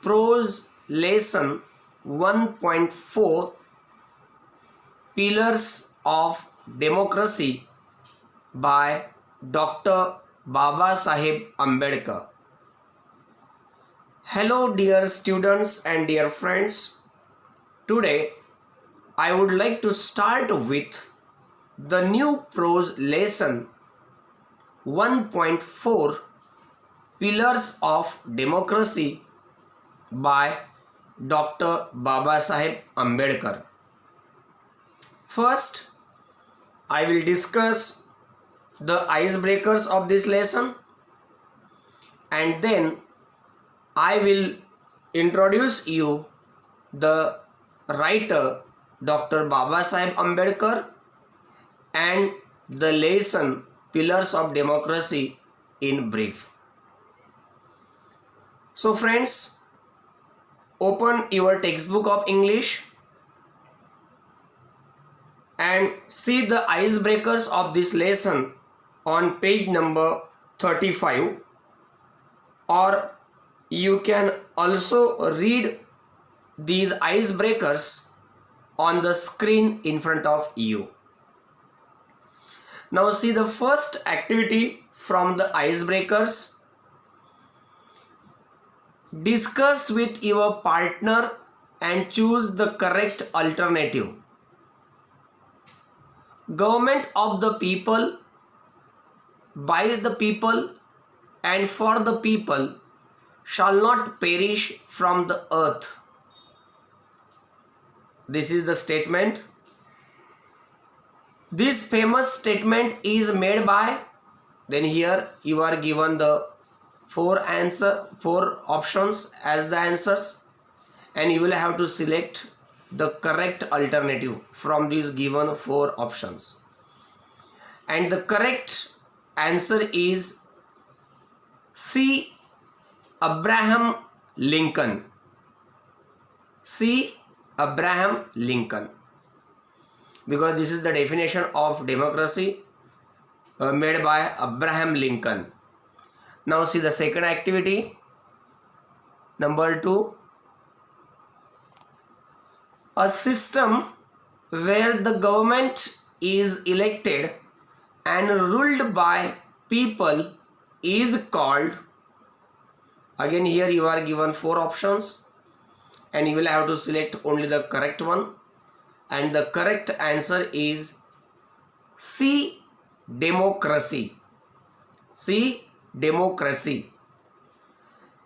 Prose Lesson 1.4 Pillars of Democracy by Dr. Babasaheb Ambedkar. Hello dear students and dear friends. Today I would like to start with the new prose lesson 1.4 Pillars of Democracy by Dr. Babasaheb Ambedkar. First, I will discuss the icebreakers of this lesson, and then I will introduce you the writer Dr. Babasaheb Ambedkar and the lesson Pillars of Democracy in brief. So friends, open your textbook of English and see the icebreakers of this lesson on page number 35, or you can also read these icebreakers on the screen in front of you. Now see the first activity from the icebreakers. Discuss with your partner and choose the correct alternative. Government of the people, by the people, and for the people shall not perish from the earth. This is the statement. This famous statement is made by, then here you are given the four options as the answers, and you will have to select the correct alternative from these given four options. And the correct answer is C. Abraham Lincoln. C. Abraham Lincoln, because this is the definition of democracy made by Abraham Lincoln. Now see the second activity, number 2. A system where the government is elected and ruled by people is called, again here you are given four options and you will have to select only the correct one, and the correct answer is C. Democracy. C. Democracy.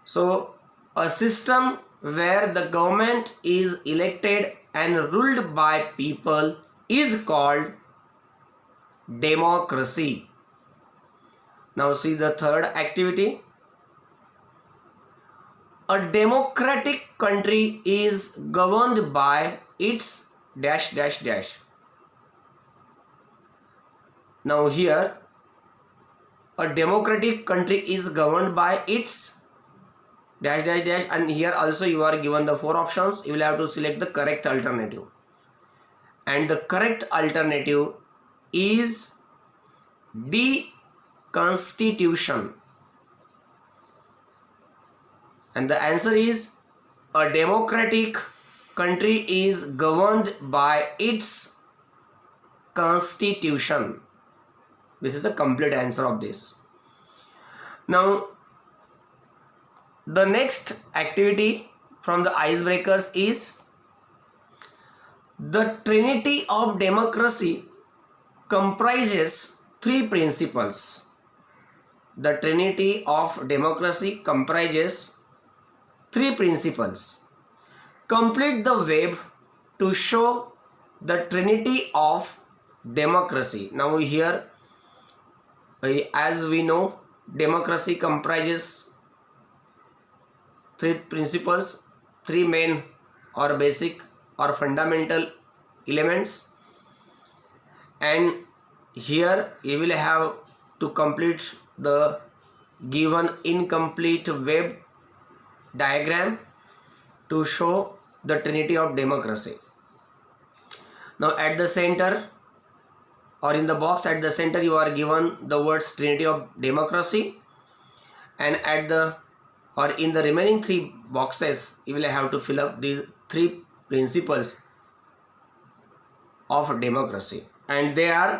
So a system where the government is elected and ruled by people is called democracy. Now see the third activity. A democratic country is governed by its dash dash dash. Now here a democratic country is governed by its dash dash dash, and here also you are given the four options. You will have to select the correct alternative, and the correct alternative is D. Constitution, and the answer is a democratic country is governed by its constitution. This is the complete answer of this. Now the next activity from the icebreakers is the Trinity of Democracy comprises three principles. The Trinity of Democracy comprises three principles. Complete the web to show the Trinity of Democracy. Now here, as we know, democracy comprises three principles, three main or basic or fundamental elements, and here you will have to complete the given incomplete web diagram to show the Trinity of Democracy. Now at the center, or in the box at the center, you are given the words Trinity of Democracy, and at the or in the remaining 3 boxes you will have to fill up these 3 principles of democracy, and they are: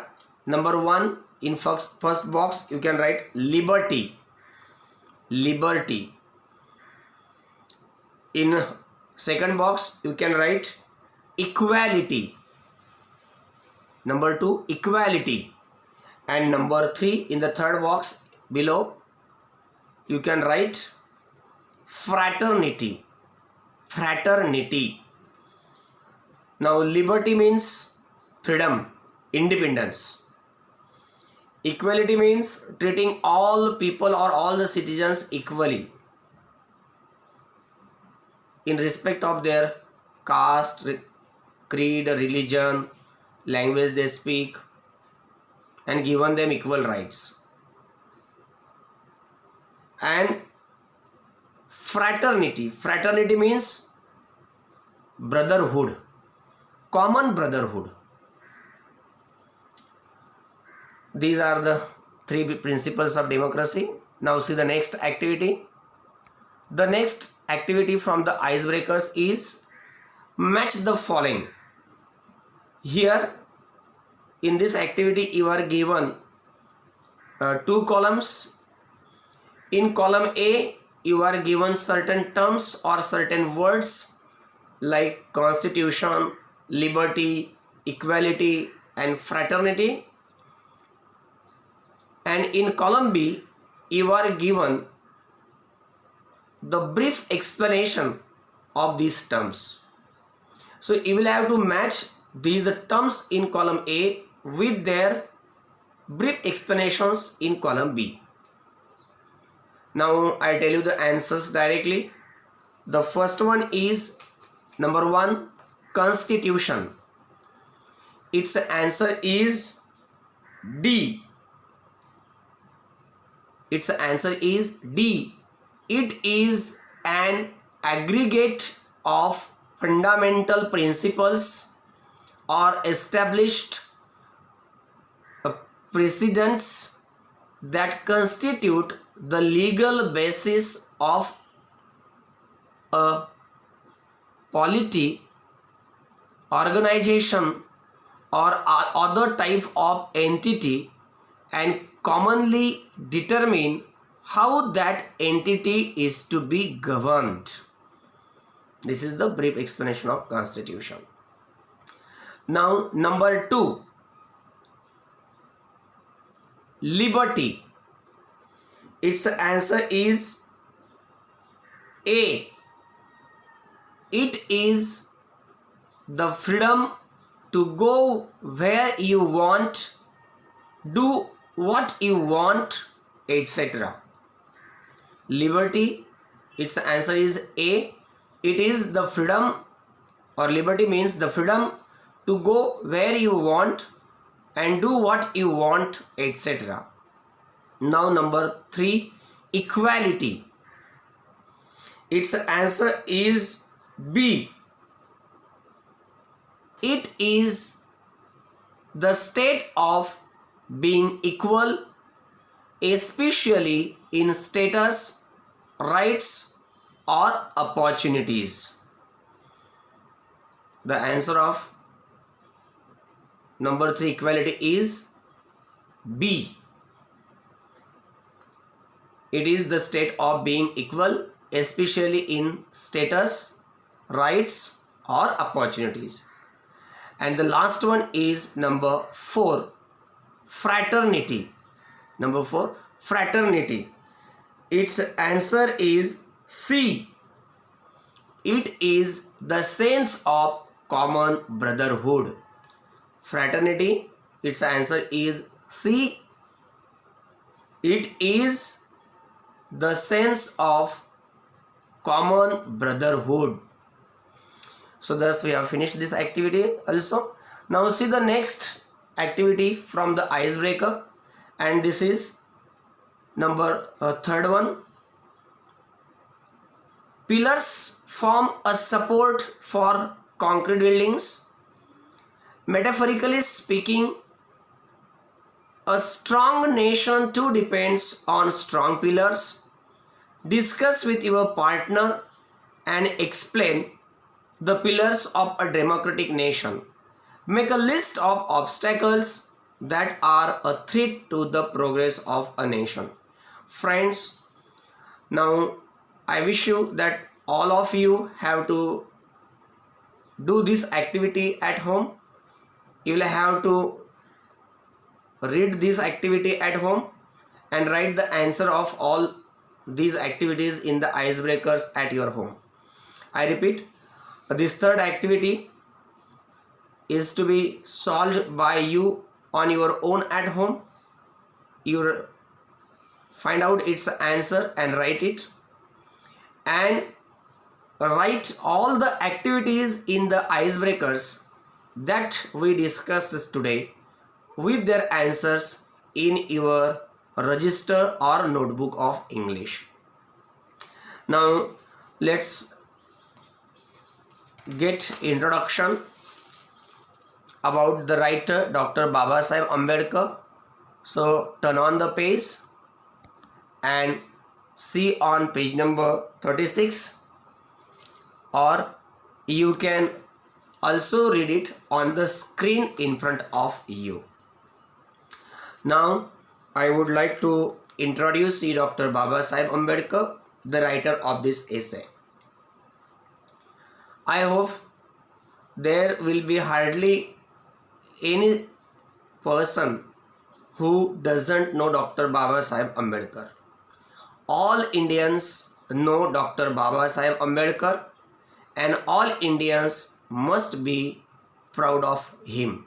number 1, in first box you can write liberty. In second box you can write equality. Number 2, equality. And number 3, in the third box below you can write fraternity. Now liberty means freedom, independence. Equality means treating all people or all the citizens equally in respect of their caste, creed, religion, language they speak, and given them equal rights. And fraternity means brotherhood, common brotherhood. These are the 3 principles of democracy. Now see the next activity. The next activity from the icebreakers is match the following. Here in this activity you are given 2 columns. In column A you are given certain terms or certain words like constitution, liberty, equality, and fraternity. And in column B you are given the brief explanation of these terms. So you will have to match these terms in column A with their brief explanations in column B. Now I tell you the answers directly. The first one is number 1, constitution. Its answer is D. Its answer is D. It is an aggregate of fundamental principles or established precedents that constitute the legal basis of a polity, organization, or other type of entity, and commonly determine how that entity is to be governed. This is the brief explanation of constitution. Now number 2, liberty. Its answer is A. It is the freedom to go where you want, do what you want, etc. Liberty, its answer is A. It is the freedom, or liberty means the freedom to go where you want and do what you want, etc. Now number 3, equality. Its answer is B. It is the state of being equal, especially in status, rights, or opportunities. The answer of number 3, equality, is B. It is the state of being equal, especially in status, rights, or opportunities. And the last one is number 4, fraternity. Number 4, fraternity. Its answer is C. It is the sense of common brotherhood. Fraternity, its answer is C. It is the sense of common brotherhood. So thus we have finished this activity also. Now see the next activity from the icebreaker, and this is number 3rd one. Pillars form a support for concrete buildings. Metaphorically speaking, a strong nation too depends on strong pillars Discuss with your partner and explain the pillars of a democratic nation. Make a list of obstacles that are a threat to the progress of a nation. Friends, now I wish you that all of you have to do this activity at home. You will have to read this activity at home and write the answer of all these activities in the icebreakers at your home. I repeat, this third activity is to be solved by you on your own at home. You find out its answer and write it, and write all the activities in the icebreakers that we discussed today with their answers in your register or notebook of English. Now let's get introduction about the writer Dr. Babasaheb Ambedkar. So turn on the page and see on page number 36, or you can also read it on the screen in front of you. Now I would like to introduce you Dr. Babasaheb Ambedkar, the writer of this essay. I hope there will be hardly any person who doesn't know Dr. Babasaheb Ambedkar. All Indians know Dr. Babasaheb Ambedkar, and all Indians must be proud of him.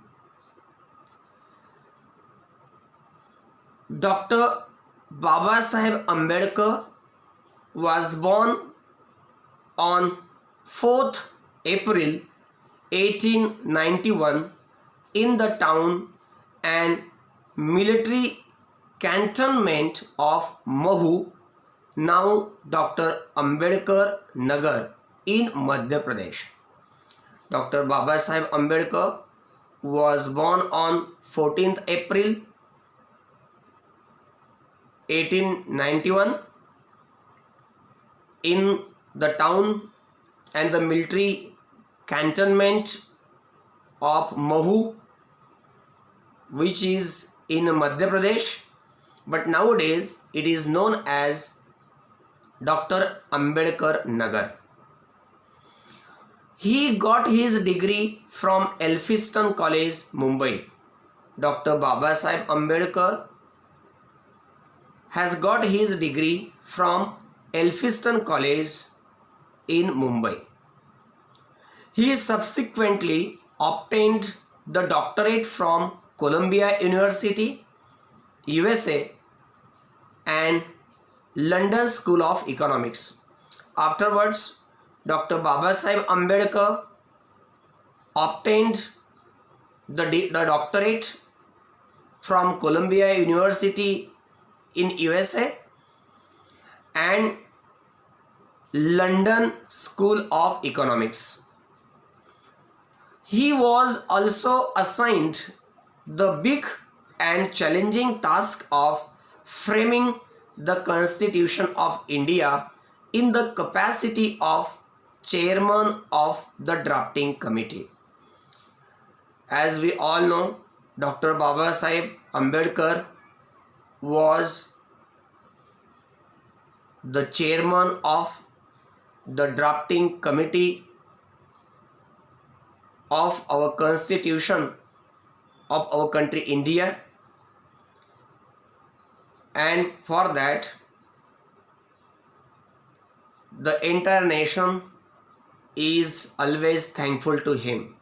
Dr. Babasaheb Ambedkar was born on 4th April 1891 in the town and military cantonment of Mahu, now Dr. Ambedkar Nagar, in Madhya Pradesh. Dr. Babasaheb Ambedkar was born on 14th April 1891 in the town and the military cantonment of Mahu, which is in Madhya Pradesh, but nowadays it is known as Dr. Ambedkar Nagar. He got his degree from Elphinstone College, Mumbai. Dr. Babasaheb Ambedkar has got his degree from Elphinstone College in Mumbai. He subsequently obtained the doctorate from Columbia University, USA, and London School of Economics. Afterwards, Dr. Babasaheb Ambedkar obtained the doctorate from Columbia University in USA and London School of Economics. He was also assigned the big and challenging task of framing the Constitution of India in the capacity of chairman of the drafting committee. As we all know, Dr. Babasaheb Ambedkar was the chairman of the drafting committee of our constitution of our country India, and for that the entire nation is always thankful to him.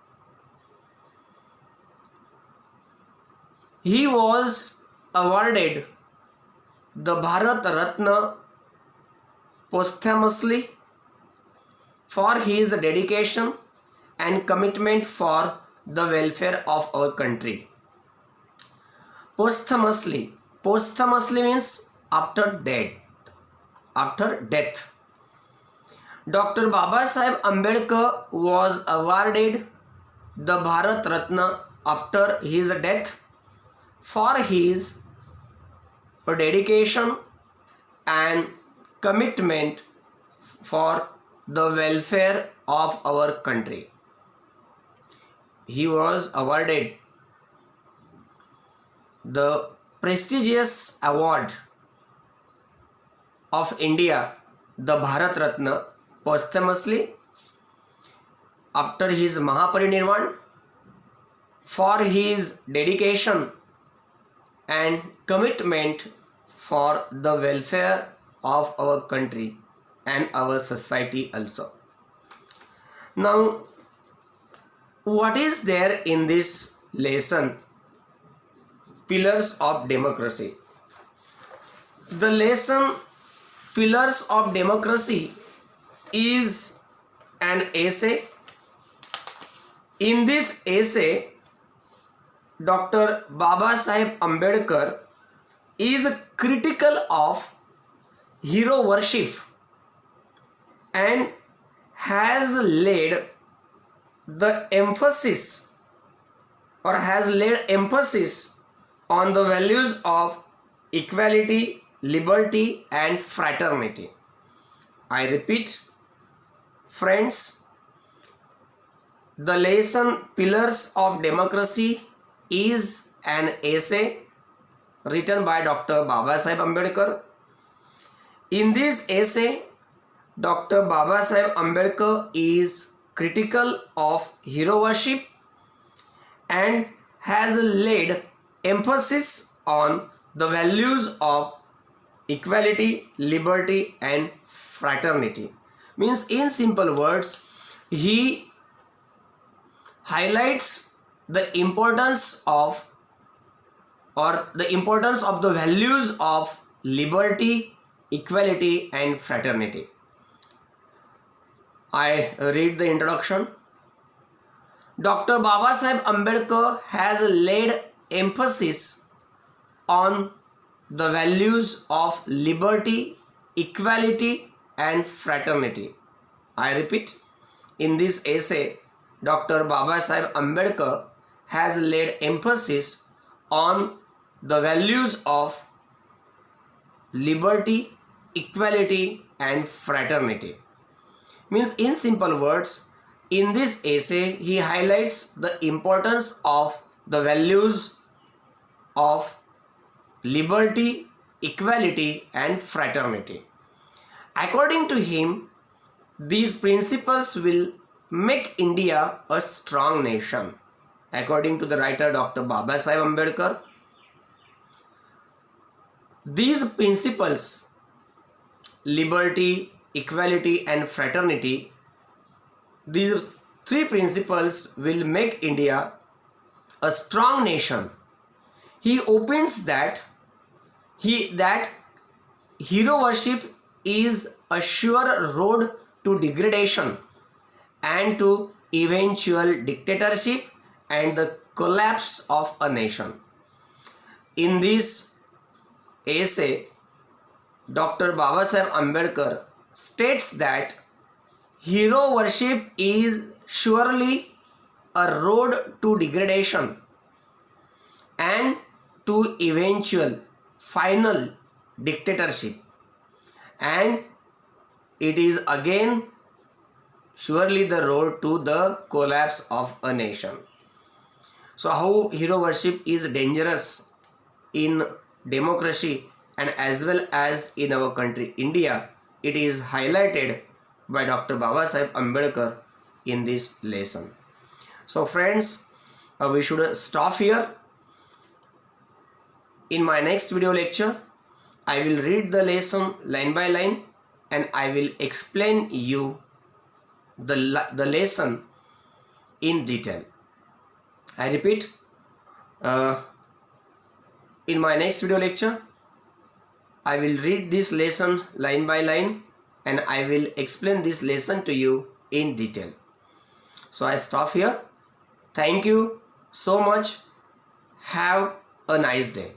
He was awarded the Bharat Ratna posthumously for his dedication and commitment for the welfare of our country. Posthumously means after death. Dr. Babasaheb Ambedkar was awarded the Bharat Ratna after his death for his dedication and commitment for the welfare of our country. He was awarded the prestigious award of India, the Bharat Ratna, posthumously after his Mahaparinirvan for his dedication and commitment for the welfare of our country and our society also. Now, what is there in this lesson? Pillars of Democracy. The lesson Pillars of Democracy is an essay. In this essay, Dr. Baba Saheb Ambedkar is critical of hero worship and has laid emphasis on the values of equality, liberty and fraternity. I repeat, friends, the lesson Pillars of Democracy is an essay written by Dr. Baba Saheb Ambedkar. In this essay, Dr. Baba Saheb Ambedkar is critical of hero worship and has laid emphasis on the values of equality, liberty and fraternity. Means, in simple words, he highlights the importance of the values of liberty, equality and fraternity. I read the introduction. Dr. Baba Saheb Ambedkar has laid emphasis on the values of liberty, equality and fraternity. I repeat, in this essay, Dr. Baba Saheb Ambedkar has laid emphasis on the values of liberty, equality and fraternity. Means, in simple words, in this essay he highlights the importance of the values of liberty, equality and fraternity. According to him, these principles will make India a strong nation. According to the writer Dr. Baba Saheb Ambedkar, these principles, liberty, equality and fraternity, these three principles will make India a strong nation. He opines that hero worship is a sure road to degradation and to eventual dictatorship and the collapse of a nation. In this essay, Dr. Baba Saheb Ambedkar states that hero worship is surely a road to degradation and to eventual final dictatorship, and it is again surely the road to the collapse of a nation. So how hero worship is dangerous in democracy and as well as in our country India, it is highlighted by Dr. Baba Saheb Ambedkar in this lesson. So friends, we should stop here. In my next video lecture, I will read the lesson line by line and I will explain you the lesson in detail. I repeat, in my next video lecture, I will read this lesson line by line and I will explain this lesson to you in detail. So I stop here. Thank you so much. Have a nice day.